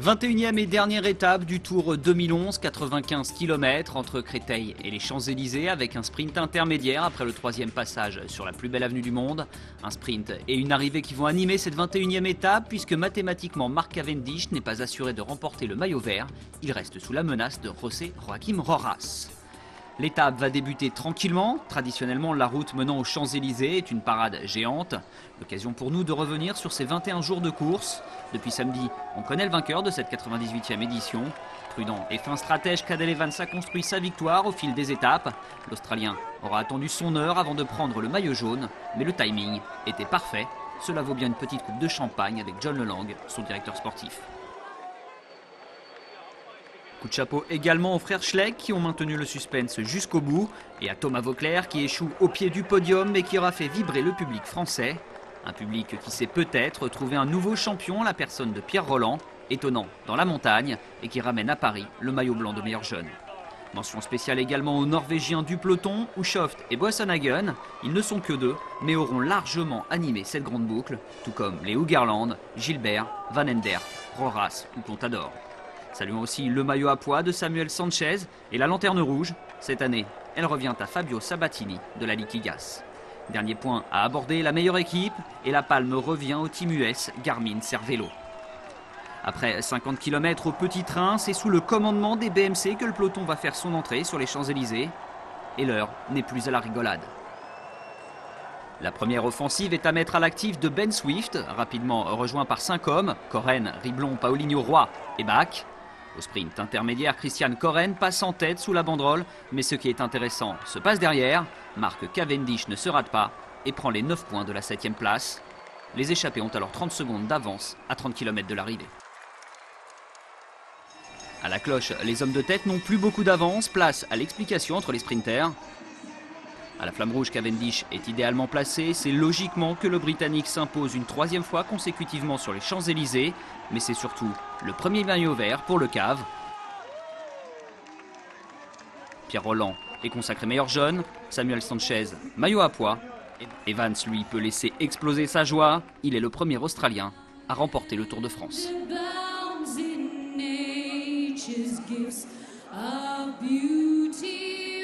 21e et dernière étape du Tour 2011, 95 km entre Créteil et les Champs-Élysées avec un sprint intermédiaire après le troisième passage sur la plus belle avenue du monde. Un sprint et une arrivée qui vont animer cette 21e étape puisque mathématiquement Mark Cavendish n'est pas assuré de remporter le maillot vert. Il reste sous la menace de José Joaquim Rojas. L'étape va débuter tranquillement. Traditionnellement, la route menant aux Champs-Élysées est une parade géante. L'occasion pour nous de revenir sur ces 21 jours de course. Depuis samedi, on connaît le vainqueur de cette 98e édition. Prudent et fin stratège, Cadel Evans a construit sa victoire au fil des étapes. L'Australien aura attendu son heure avant de prendre le maillot jaune, mais le timing était parfait. Cela vaut bien une petite coupe de champagne avec John Lelang, son directeur sportif. Coup de chapeau également aux frères Schleck qui ont maintenu le suspense jusqu'au bout et à Thomas Voeckler qui échoue au pied du podium mais qui aura fait vibrer le public français. Un public qui sait peut-être trouver un nouveau champion, la personne de Pierre Rolland, étonnant dans la montagne et qui ramène à Paris le maillot blanc de meilleur jeune. Mention spéciale également aux Norvégiens du peloton, Hushovd et Boasson-Hagen. Ils ne sont que deux mais auront largement animé cette grande boucle, tout comme les Hougerland, Gilbert, Van Endert, Roras ou Contador. Saluons aussi le maillot à pois de Samuel Sanchez et la lanterne rouge. Cette année, elle revient à Fabio Sabatini de la Liquigas. Dernier point à aborder, la meilleure équipe et la palme revient au Team US Garmin Cervelo. Après 50 km au petit train, c'est sous le commandement des BMC que le peloton va faire son entrée sur les Champs-Élysées. Et l'heure n'est plus à la rigolade. La première offensive est à mettre à l'actif de Ben Swift, rapidement rejoint par 5 hommes, Koren, Riblon, Paulinho Roy et Bach. Au sprint intermédiaire, Christian Koren passe en tête sous la banderole, mais ce qui est intéressant se passe derrière. Mark Cavendish ne se rate pas et prend les 9 points de la 7e place. Les échappés ont alors 30 secondes d'avance à 30 km de l'arrivée. À la cloche, les hommes de tête n'ont plus beaucoup d'avance, place à l'explication entre les sprinters. À la flamme rouge, Cavendish est idéalement placé. C'est logiquement que le Britannique s'impose une 3e fois consécutivement sur les Champs-Élysées. Mais c'est surtout le premier maillot vert pour le Cave. Pierre Rolland est consacré meilleur jeune. Samuel Sanchez, maillot à pois. Evans, lui, peut laisser exploser sa joie. Il est le premier Australien à remporter le Tour de France. Beauty